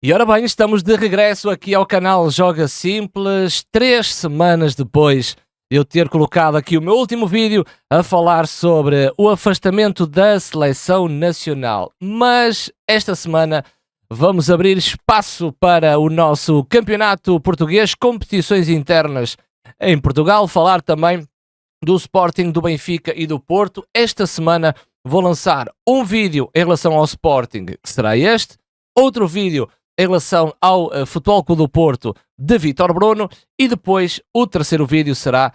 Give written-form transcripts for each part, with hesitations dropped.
E ora bem, estamos de regresso aqui ao canal Joga Simples, 3 semanas depois de eu ter colocado aqui o meu último vídeo a falar sobre o afastamento da seleção nacional. Mas esta semana vamos abrir espaço para o nosso campeonato português, competições internas em Portugal, falar também do Sporting, do Benfica e do Porto. Esta semana vou lançar um vídeo em relação ao Sporting, que será este, outro vídeo em relação ao Futebol Clube do Porto de Vítor Bruno e depois o terceiro vídeo será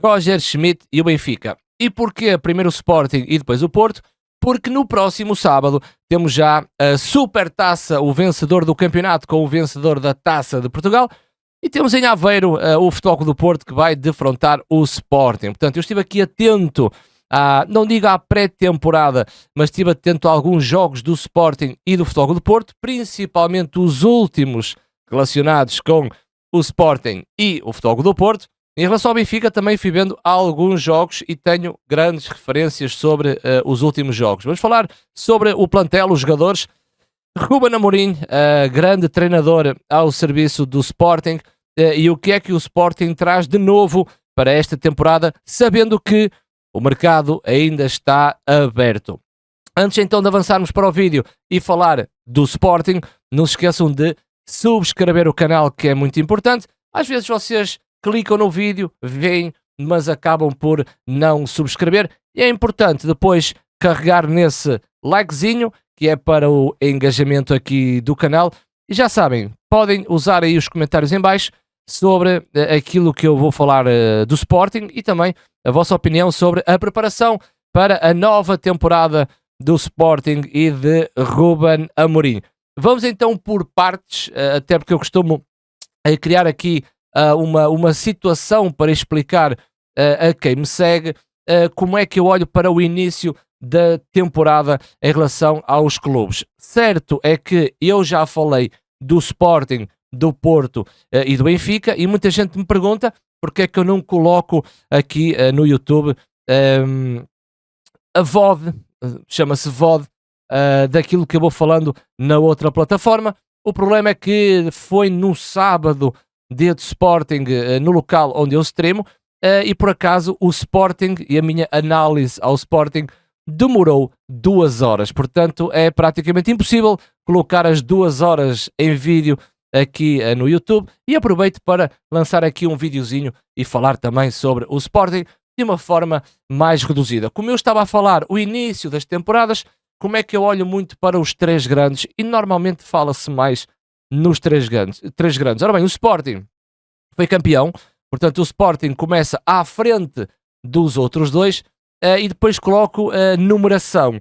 Roger Schmidt e o Benfica. E porquê primeiro o Sporting e depois o Porto? Porque no próximo sábado temos já a Supertaça, o vencedor do campeonato com o vencedor da Taça de Portugal, e temos em Aveiro o Futebol Clube do Porto que vai defrontar o Sporting. Portanto, eu estive aqui atento não digo à pré-temporada, mas estive atento a alguns jogos do Sporting e do Futebol Clube do Porto, principalmente os últimos relacionados com o Sporting e o Futebol Clube do Porto. Em relação ao Benfica também fui vendo alguns jogos e tenho grandes referências sobre os últimos jogos. Vamos falar sobre o plantel, os jogadores. Ruben Amorim, grande treinador ao serviço do Sporting, e o que é que o Sporting traz de novo para esta temporada, sabendo que o mercado ainda está aberto. Antes então de avançarmos para o vídeo e falar do Sporting, não se esqueçam de subscrever o canal, que é muito importante. Às vezes vocês clicam no vídeo, veem, mas acabam por não subscrever. E é importante depois carregar nesse likezinho, que é para o engajamento aqui do canal. E já sabem, podem usar aí os comentários em baixo sobre aquilo que eu vou falar do Sporting e também a vossa opinião sobre a preparação para a nova temporada do Sporting e de Ruben Amorim. Vamos então por partes, até porque eu costumo criar aqui uma situação para explicar a quem me segue como é que eu olho para o início da temporada em relação aos clubes. Certo é que eu já falei do Sporting, do Porto e do Benfica, e muita gente me pergunta porque é que eu não coloco aqui no YouTube a VOD, chama-se VOD, daquilo que eu vou falando na outra plataforma. O problema é que foi no sábado, dia de Sporting, no local onde eu streamo, e por acaso o Sporting e a minha análise ao Sporting demorou 2 horas, portanto é praticamente impossível colocar as 2 horas em vídeo aqui no YouTube, e aproveito para lançar aqui um videozinho e falar também sobre o Sporting de uma forma mais reduzida. Como eu estava a falar, o início das temporadas, como é que eu olho muito para os 3 grandes, e normalmente fala-se mais nos 3 grandes. Ora bem, o Sporting foi campeão, portanto o Sporting começa à frente dos outros 2, e depois coloco a numeração.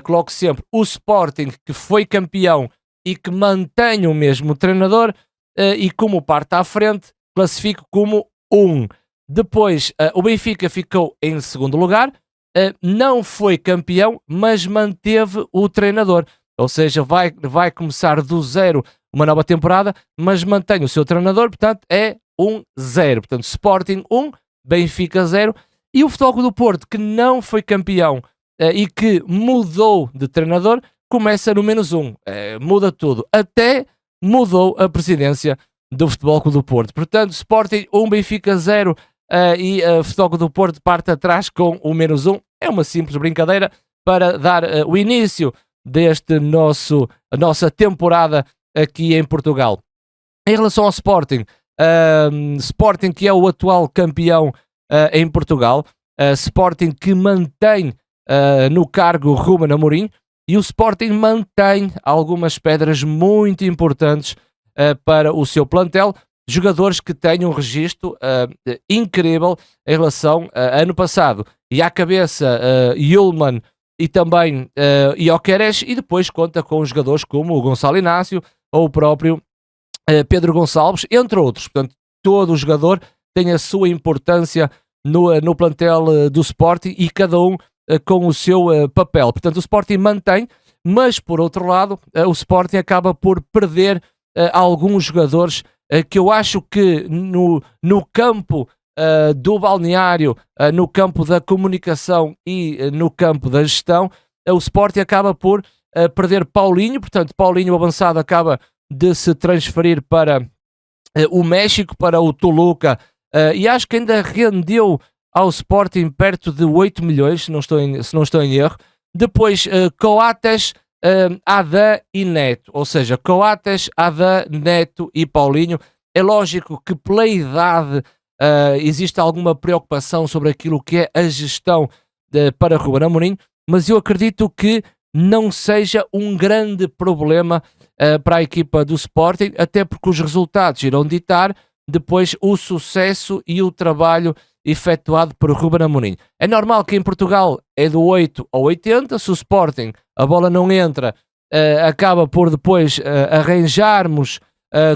Coloco sempre o Sporting, que foi campeão e que mantém o mesmo treinador, e como parte à frente, classifico como 1. Depois, o Benfica ficou em segundo lugar, não foi campeão, mas manteve o treinador. Ou seja, vai começar do zero uma nova temporada, mas mantém o seu treinador, portanto é 1-0. Portanto, Sporting 1, Benfica 0. E o Futebol Clube do Porto, que não foi campeão e que mudou de treinador, começa no -1, muda tudo, até mudou a presidência do Futebol Clube do Porto. Portanto, Sporting 1, Benfica 0, e Futebol Clube do Porto parte atrás com o -1. É uma simples brincadeira para dar o início deste a nossa temporada aqui em Portugal. Em relação ao Sporting, Sporting que é o atual campeão em Portugal, Sporting que mantém no cargo Ruben Amorim, e o Sporting mantém algumas pedras muito importantes para o seu plantel, jogadores que têm um registro incrível em relação a ano passado. E à cabeça Yulman e também Gyökeres, e depois conta com jogadores como o Gonçalo Inácio ou o próprio Pedro Gonçalves, entre outros. Portanto, todo o jogador tem a sua importância no plantel do Sporting, e cada um com o seu papel. Portanto, o Sporting mantém, mas por outro lado, o Sporting acaba por perder alguns jogadores que eu acho que no campo do balneário, no campo da comunicação e no campo da gestão, o Sporting acaba por perder Paulinho. Portanto, Paulinho, o avançado, acaba de se transferir para o México, para o Toluca, e acho que ainda rendeu ao Sporting perto de 8 milhões, se não estou em erro. Depois, Coates, Adam e Neto, ou seja, Coates, Adam, Neto e Paulinho. É lógico que pela idade existe alguma preocupação sobre aquilo que é a gestão para Ruben Amorim, mas eu acredito que não seja um grande problema para a equipa do Sporting, até porque os resultados irão ditar depois o sucesso e o trabalho efetuado por Ruben Amorim. É normal que em Portugal é do 8 ao 80, se o Sporting a bola não entra, acaba por depois arranjarmos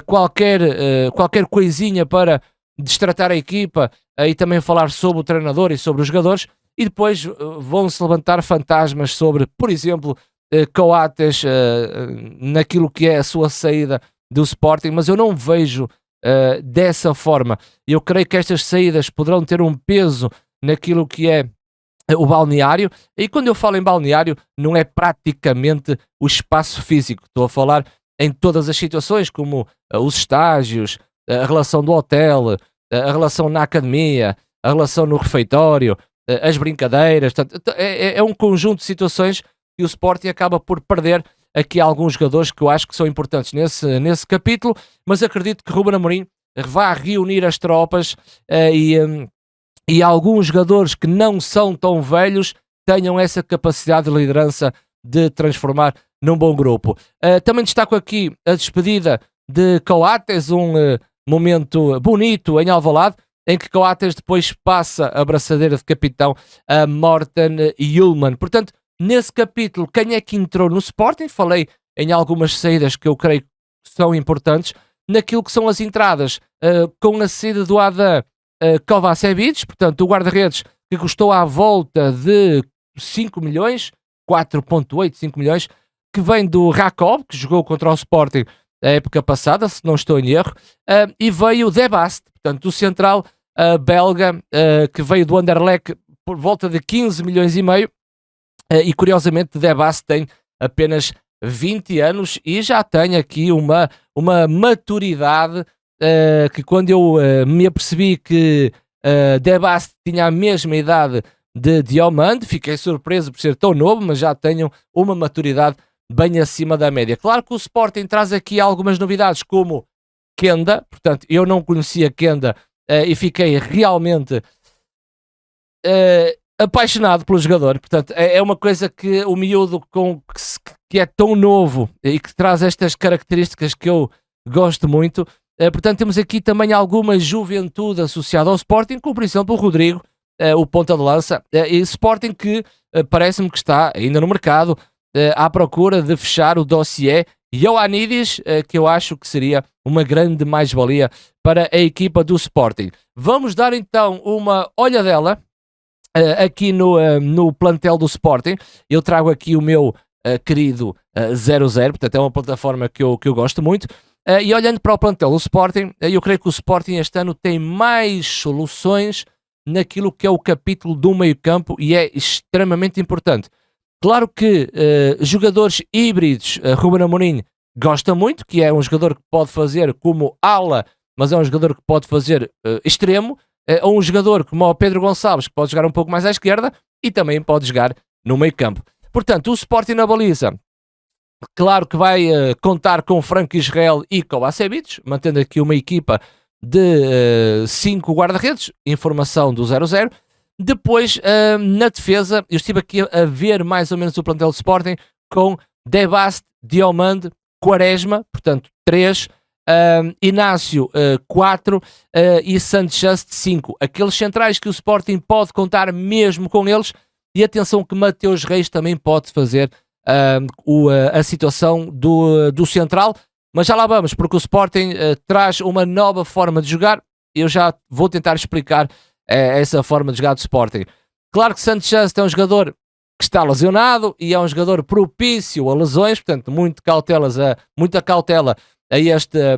qualquer coisinha para destratar a equipa e também falar sobre o treinador e sobre os jogadores, e depois vão-se levantar fantasmas sobre, por exemplo, Coates naquilo que é a sua saída do Sporting, mas eu não vejo dessa forma. Eu creio que estas saídas poderão ter um peso naquilo que é o balneário, e quando eu falo em balneário não é praticamente o espaço físico, estou a falar em todas as situações, como os estágios, a relação do hotel, a relação na academia, a relação no refeitório, as brincadeiras. Portanto, é um conjunto de situações que o Sporting acaba por perder aqui alguns jogadores que eu acho que são importantes nesse capítulo, mas acredito que Ruben Amorim vai reunir as tropas e alguns jogadores que não são tão velhos tenham essa capacidade de liderança de transformar num bom grupo. Também destaco aqui a despedida de Coates, um momento bonito em Alvalade, em que Coates depois passa a braçadeira de capitão a Morten Hjulmand. Portanto, nesse capítulo, quem é que entrou no Sporting? Falei em algumas saídas que eu creio que são importantes. Naquilo que são as entradas, com a saída do Adam Kovacevic, portanto, o guarda-redes que custou à volta de 5 milhões, 4.8, 5 milhões, que vem do Rakov, que jogou contra o Sporting a época passada, se não estou em erro, e veio o Debast, portanto, o central belga, que veio do Anderlecht por volta de 15 milhões e meio, e curiosamente Debast tem apenas 20 anos e já tem aqui uma maturidade que quando eu me apercebi que Debast tinha a mesma idade de Hjulmand, fiquei surpreso por ser tão novo, mas já tenho uma maturidade bem acima da média. Claro que o Sporting traz aqui algumas novidades, como Kenda, portanto, eu não conhecia Kenda e fiquei realmente apaixonado pelo jogador. Portanto, é uma coisa que o miúdo que é tão novo e que traz estas características que eu gosto muito. Portanto, temos aqui também alguma juventude associada ao Sporting, como por exemplo o Rodrigo, o ponta de lança, e Sporting que parece-me que está ainda no mercado à procura de fechar o dossiê Ioannidis, que eu acho que seria uma grande mais-valia para a equipa do Sporting. Vamos dar então uma olhadela aqui no plantel do Sporting. Eu trago aqui o meu querido 00, portanto é uma plataforma que eu gosto muito. E olhando para o plantel do Sporting, eu creio que o Sporting este ano tem mais soluções naquilo que é o capítulo do meio-campo e é extremamente importante. Claro que jogadores híbridos, Ruben Amorim gosta muito, que é um jogador que pode fazer como ala, mas é um jogador que pode fazer extremo, ou um jogador como o Pedro Gonçalves, que pode jogar um pouco mais à esquerda e também pode jogar no meio-campo. Portanto, o Sporting na baliza, claro que vai contar com Franco Israel e Kovacevic, mantendo aqui uma equipa de 5 guarda-redes, informação do 00. Depois, na defesa, eu estive aqui a ver mais ou menos o plantel do Sporting com Debast, Hjulmand, Quaresma, portanto 3, Inácio 4 e Sanchez 5. Aqueles centrais que o Sporting pode contar mesmo com eles, e atenção que Mateus Reis também pode fazer a situação do central, mas já lá vamos, porque o Sporting traz uma nova forma de jogar. Eu já vou tentar explicar essa forma de jogar do Sporting. Claro que Sanchez é um jogador que está lesionado e é um jogador propício a lesões, portanto muita cautela a esta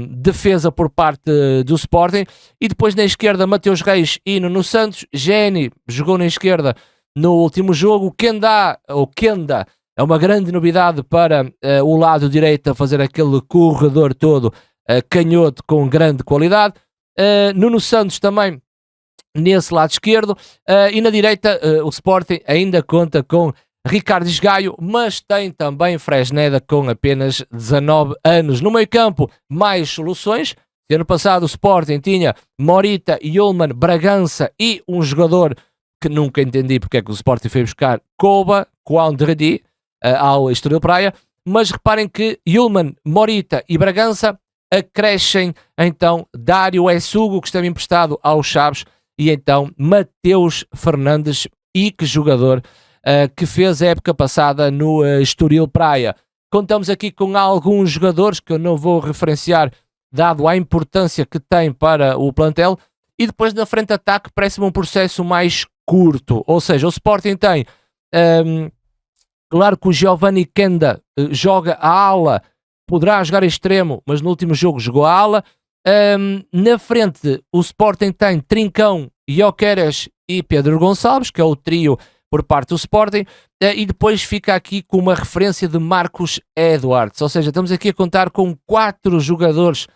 defesa por parte do Sporting. E depois na esquerda Mateus Reis e Nuno Santos. Geni jogou na esquerda no último jogo. Kenda é uma grande novidade para o lado direito a fazer aquele corredor todo canhoto com grande qualidade. Nuno Santos também nesse lado esquerdo, e na direita o Sporting ainda conta com Ricardo Esgaio, mas tem também Fresneda com apenas 19 anos. No meio campo, mais soluções. Ano passado o Sporting tinha Morita, Yulman, Bragança e um jogador que nunca entendi porque é que o Sporting foi buscar, Koba, Quandredi, ao Estoril Praia. Mas reparem que Yulman, Morita e Bragança acrescem então Dário Essugo, que estava emprestado aos Chaves, e então Mateus Fernandes, e que jogador que fez a época passada no Estoril Praia. Contamos aqui com alguns jogadores que eu não vou referenciar, dado a importância que tem para o plantel, e depois na frente de ataque parece-me um processo mais curto, ou seja, o Sporting tem, claro que o Giovanni Kenda joga a ala, poderá jogar a extremo, mas no último jogo jogou a ala. Na frente o Sporting tem Trincão, Gyökeres e Pedro Gonçalves, que é o trio por parte do Sporting, e depois fica aqui com uma referência de Marcus Edwards, ou seja, estamos aqui a contar com 4 jogadores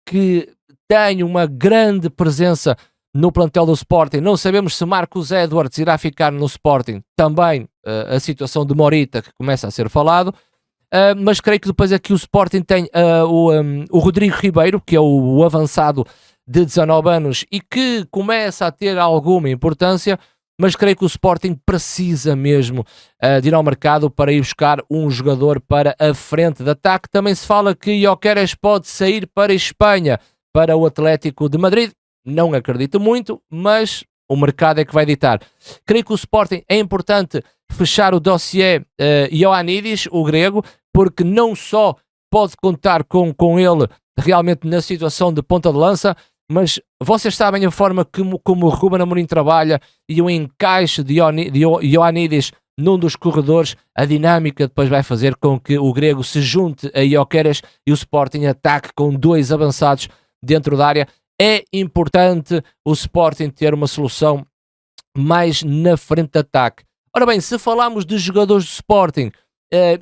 que têm uma grande presença no plantel do Sporting. Não sabemos se Marcus Edwards irá ficar no Sporting, também a situação de Morita que começa a ser falado. Mas creio que depois aqui o Sporting tem o Rodrigo Ribeiro, que é o avançado de 19 anos e que começa a ter alguma importância, mas creio que o Sporting precisa mesmo de ir ao mercado para ir buscar um jogador para a frente de ataque. Também se fala que Gyökeres pode sair para a Espanha, para o Atlético de Madrid. Não acredito muito, mas o mercado é que vai ditar. Creio que o Sporting é importante fechar o dossiê Ioannidis, o grego, porque não só pode contar com ele realmente na situação de ponta de lança, mas vocês sabem a forma como o Ruben Amorim trabalha e o encaixe de Ioannidis num dos corredores, a dinâmica depois vai fazer com que o grego se junte a Gyökeres e o Sporting ataque com 2 avançados dentro da área. É importante o Sporting ter uma solução mais na frente de ataque. Ora bem, se falamos de jogadores do Sporting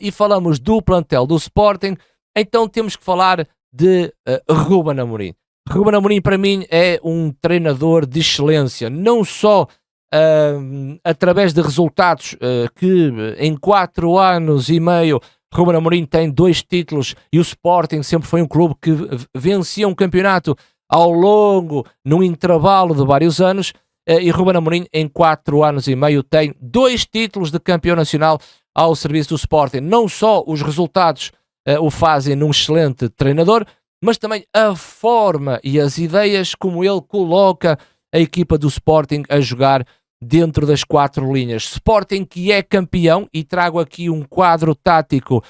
e falamos do plantel do Sporting, então temos que falar de Ruben Amorim. Ruben Amorim para mim é um treinador de excelência, não só através de resultados que em 4 anos e meio Ruben Amorim tem 2 títulos e o Sporting sempre foi um clube que vencia um campeonato ao longo, num intervalo de vários anos, e Ruben Amorim em 4 anos e meio tem 2 títulos de campeão nacional ao serviço do Sporting. Não só os resultados o fazem num excelente treinador, mas também a forma e as ideias como ele coloca a equipa do Sporting a jogar dentro das 4 linhas. Sporting que é campeão, e trago aqui um quadro tático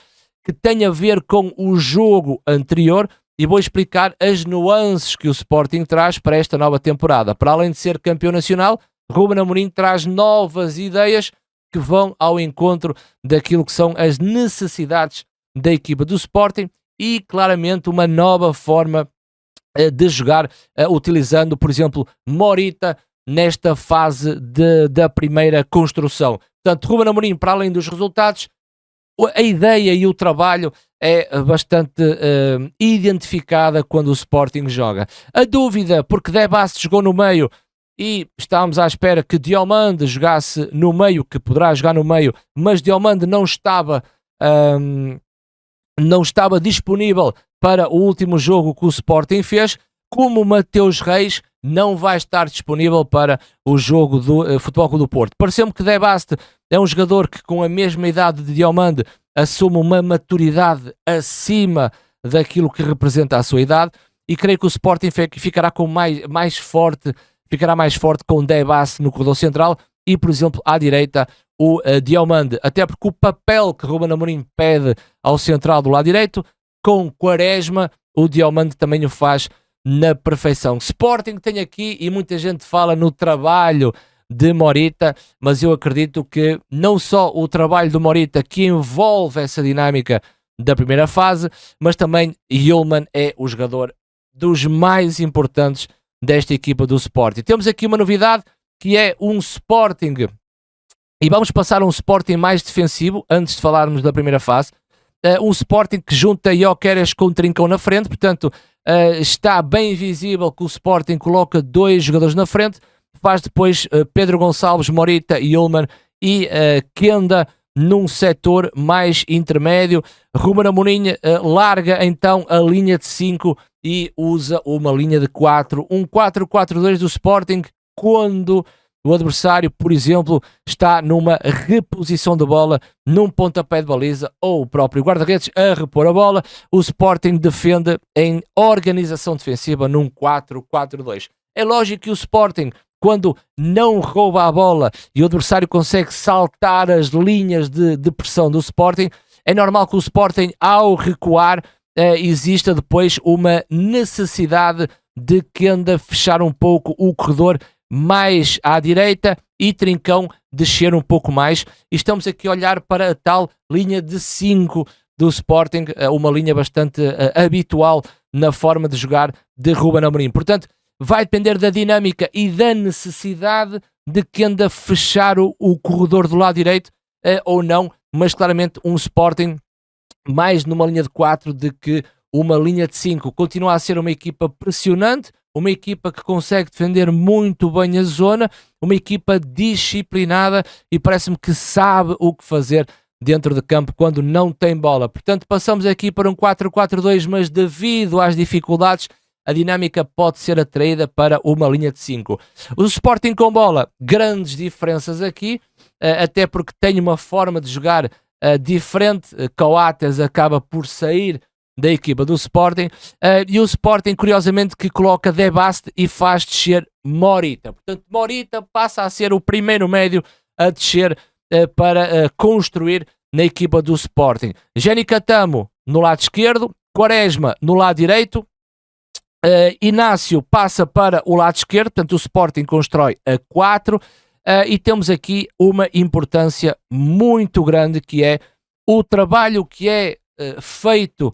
que tem a ver com o jogo anterior, e vou explicar as nuances que o Sporting traz para esta nova temporada. Para além de ser campeão nacional, Ruben Amorim traz novas ideias que vão ao encontro daquilo que são as necessidades da equipa do Sporting e claramente uma nova forma de jogar, utilizando, por exemplo, Morita nesta fase da primeira construção. Portanto, Ruben Amorim, para além dos resultados, a ideia e o trabalho é bastante identificada quando o Sporting joga. A dúvida, porque Debast jogou no meio e estávamos à espera que Diomande jogasse no meio, que poderá jogar no meio, mas Diomande não estava disponível para o último jogo que o Sporting fez, como Mateus Reis não vai estar disponível para o jogo do Futebol Clube do Porto. Pareceu-me que Debast é um jogador que com a mesma idade de Diomande assume uma maturidade acima daquilo que representa a sua idade, e creio que o Sporting ficará mais forte com Debast no corredor central e, por exemplo, à direita o Diomande, até porque o papel que Ruben Amorim pede ao central do lado direito, com Quaresma, o Diomande também o faz na perfeição. Sporting tem aqui, e muita gente fala no trabalho de Morita, mas eu acredito que não só o trabalho de Morita que envolve essa dinâmica da primeira fase, mas também Yulman é o jogador dos mais importantes desta equipa do Sporting. Temos aqui uma novidade que é um Sporting E vamos passar a um Sporting mais defensivo, antes de falarmos da primeira fase. Um Sporting que junta Gyökeres com Trincão na frente, portanto está bem visível que o Sporting coloca 2 jogadores na frente, faz depois Pedro Gonçalves, Morita, Yulman e Kenda num setor mais intermédio. Ruben Amorim larga então a linha de 5 e usa uma linha de 4, um 4-4-2 do Sporting quando o adversário, por exemplo, está numa reposição de bola, num pontapé de baliza, ou o próprio guarda-redes a repor a bola. O Sporting defende em organização defensiva num 4-4-2. É lógico que o Sporting, quando não rouba a bola e o adversário consegue saltar as linhas de pressão do Sporting, é normal que o Sporting, ao recuar, exista depois uma necessidade de Kenda fechar um pouco o corredor mais à direita e Trincão descer um pouco mais. E estamos aqui a olhar para a tal linha de 5 do Sporting, uma linha bastante habitual na forma de jogar de Ruben Amorim. Portanto, vai depender da dinâmica e da necessidade de Kenda fechar o corredor do lado direito ou não, mas claramente um Sporting mais numa linha de 4 de que uma linha de 5. Continua a ser uma equipa pressionante, uma equipa que consegue defender muito bem a zona, uma equipa disciplinada e parece-me que sabe o que fazer dentro de campo quando não tem bola. Portanto, passamos aqui para um 4-4-2, mas devido às dificuldades, a dinâmica pode ser atraída para uma linha de 5. O Sporting com bola, grandes diferenças aqui, até porque tem uma forma de jogar diferente. Coates acaba por sair da equipa do Sporting e o Sporting, curiosamente, que coloca De Bast e faz descer Morita. Portanto, Morita passa a ser o primeiro médio a descer para construir na equipa do Sporting. Jenny Catamo no lado esquerdo, Quaresma no lado direito, Inácio passa para o lado esquerdo, portanto o Sporting constrói a 4 e temos aqui uma importância muito grande, que é o trabalho que é feito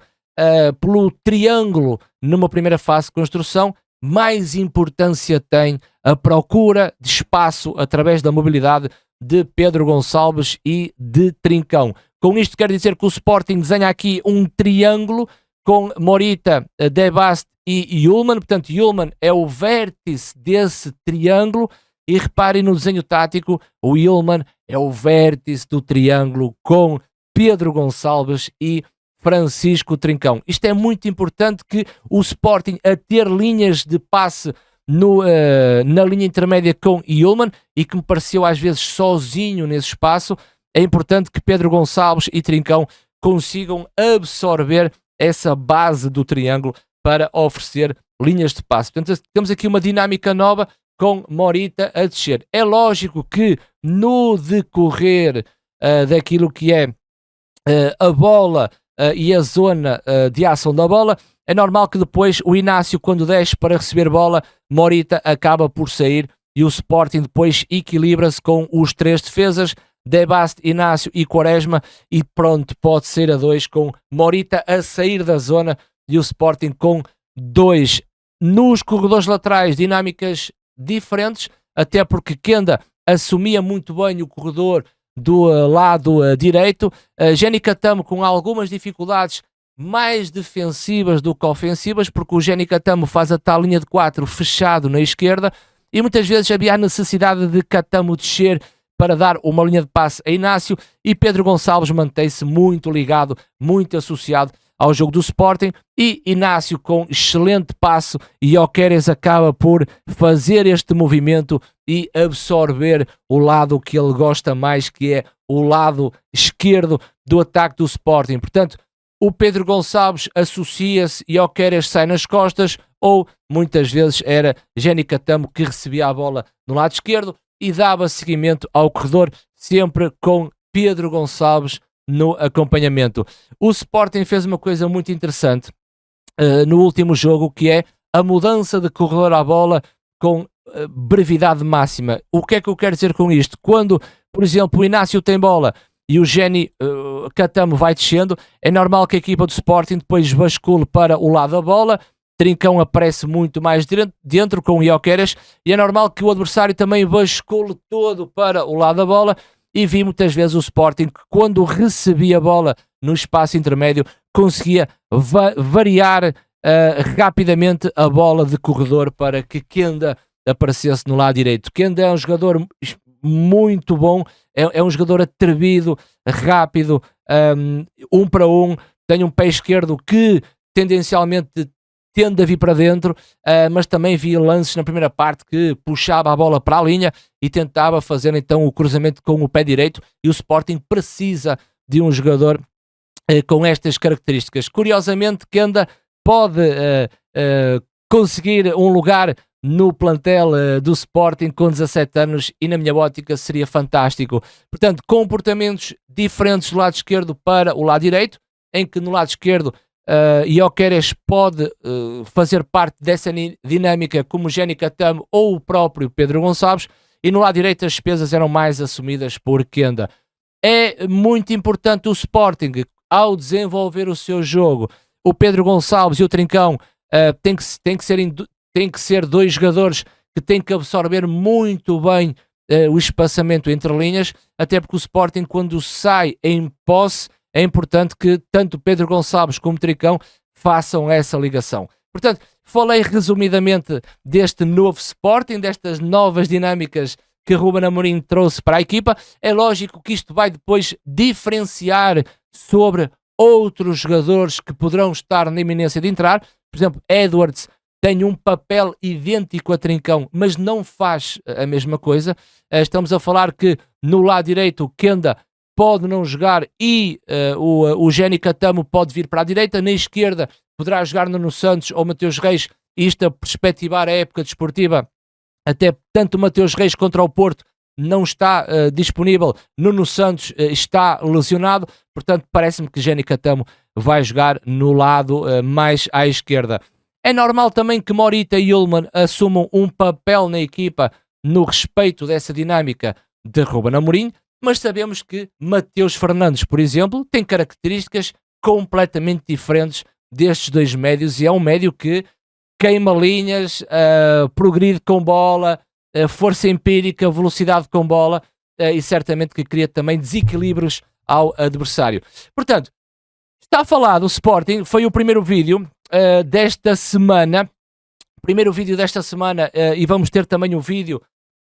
pelo triângulo numa primeira fase de construção. Mais importância tem a procura de espaço através da mobilidade de Pedro Gonçalves e de Trincão. Com isto quero dizer que o Sporting desenha aqui um triângulo com Morita, De Bast e Yulman. Portanto, Yulman é o vértice desse triângulo e reparem no desenho tático, o Yulman é o vértice do triângulo com Pedro Gonçalves e Francisco Trincão. Isto é muito importante, que o Sporting, a ter linhas de passe na linha intermédia com Yulman, e que me pareceu às vezes sozinho nesse espaço, é importante que Pedro Gonçalves e Trincão consigam absorver essa base do triângulo para oferecer linhas de passe. Portanto, temos aqui uma dinâmica nova com Morita a descer. É lógico que no decorrer daquilo que é a bola e a zona de ação da bola, é normal que depois o Inácio, quando desce para receber bola, Morita acaba por sair e o Sporting depois equilibra-se com os 3 defesas, De Bast, Inácio e Quaresma, e pronto, pode ser a 2 com Morita a sair da zona e o Sporting com 2 nos corredores laterais, dinâmicas diferentes, até porque Kenda assumia muito bem o corredor do lado direito, Jenny Catamo com algumas dificuldades mais defensivas do que ofensivas, porque o Jenny Catamo faz a tal linha de 4 fechado na esquerda e muitas vezes havia a necessidade de Catamo descer para dar uma linha de passe a Inácio, e Pedro Gonçalves mantém-se muito ligado, muito associado ao jogo do Sporting, e Inácio com excelente passo, e Gyökeres acaba por fazer este movimento e absorver o lado que ele gosta mais, que é o lado esquerdo do ataque do Sporting. Portanto, o Pedro Gonçalves associa-se, Gyökeres sai nas costas, ou muitas vezes era Jenny Catamo que recebia a bola no lado esquerdo e dava seguimento ao corredor, sempre com Pedro Gonçalves no acompanhamento. O Sporting fez uma coisa muito interessante no último jogo, que é a mudança de corredor à bola com brevidade máxima. O que é que eu quero dizer com isto? Quando, por exemplo, o Inácio tem bola e o Jenny Catamo vai descendo, é normal que a equipa do Sporting depois bascule para o lado da bola. Trincão aparece muito mais dentro com o Gyökeres, e é normal que o adversário também bascule todo para o lado da bola, e vi muitas vezes o Sporting que, quando recebia a bola no espaço intermédio, conseguia variar rapidamente a bola de corredor para que Kenda aparecesse no lado direito. Kenda é um jogador muito bom, é um jogador atrevido, rápido, um para um, tem um pé esquerdo que tendencialmente tende a vir para dentro, mas também vi lances na primeira parte que puxava a bola para a linha e tentava fazer então o cruzamento com o pé direito, e o Sporting precisa de um jogador com estas características. Curiosamente, Kenda pode conseguir um lugar no plantel do Sporting com 17 anos e, na minha ótica, seria fantástico. Portanto, comportamentos diferentes do lado esquerdo para o lado direito, em que no lado esquerdo Gyökeres pode fazer parte dessa dinâmica como Jenny Catamo ou o próprio Pedro Gonçalves, e no lado direito as despesas eram mais assumidas por Kenda. É muito importante o Sporting, ao desenvolver o seu jogo, o Pedro Gonçalves e o Trincão tem que ser dois jogadores que têm que absorver muito bem o espaçamento entre linhas, até porque o Sporting, quando sai em posse, é importante que tanto Pedro Gonçalves como Trincão façam essa ligação. Portanto, falei resumidamente deste novo Sporting, destas novas dinâmicas que Ruben Amorim trouxe para a equipa. É lógico que isto vai depois diferenciar sobre outros jogadores que poderão estar na iminência de entrar. Por exemplo, Edwards tem um papel idêntico a Trincão, mas não faz a mesma coisa. Estamos a falar que no lado direito o Kenda pode não jogar e o Jenny Catamo pode vir para a direita. Na esquerda poderá jogar Nuno Santos ou Mateus Reis, isto a perspectivar a época desportiva. Até tanto Mateus Reis contra o Porto não está disponível, Nuno Santos está lesionado, portanto parece-me que Jenny Catamo vai jogar no lado mais à esquerda. É normal também que Morita e Ullmann assumam um papel na equipa no respeito dessa dinâmica de Ruben Amorim, mas sabemos que Mateus Fernandes, por exemplo, tem características completamente diferentes destes dois médios, e é um médio que queima linhas, progride com bola, força empírica, velocidade com bola, e certamente que cria também desequilíbrios ao adversário. Portanto, está falado, o Sporting foi o primeiro vídeo desta semana, e vamos ter também um vídeo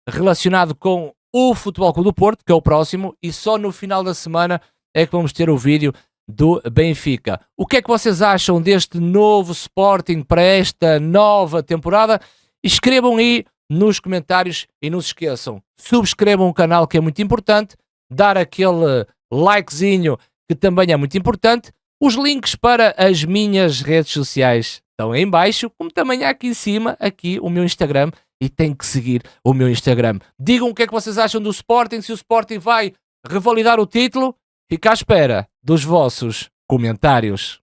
relacionado com o Futebol Clube do Porto, que é o próximo, e só no final da semana é que vamos ter o vídeo do Benfica. O que é que vocês acham deste novo Sporting para esta nova temporada? Escrevam aí nos comentários e não se esqueçam, subscrevam o canal, que é muito importante, dar aquele likezinho, que também é muito importante. Os links para as minhas redes sociais estão aí em baixo, como também há aqui em cima, aqui o meu Instagram, e tem que seguir o meu Instagram. Digam o que é que vocês acham do Sporting, se o Sporting vai revalidar o título. Fica à espera dos vossos comentários.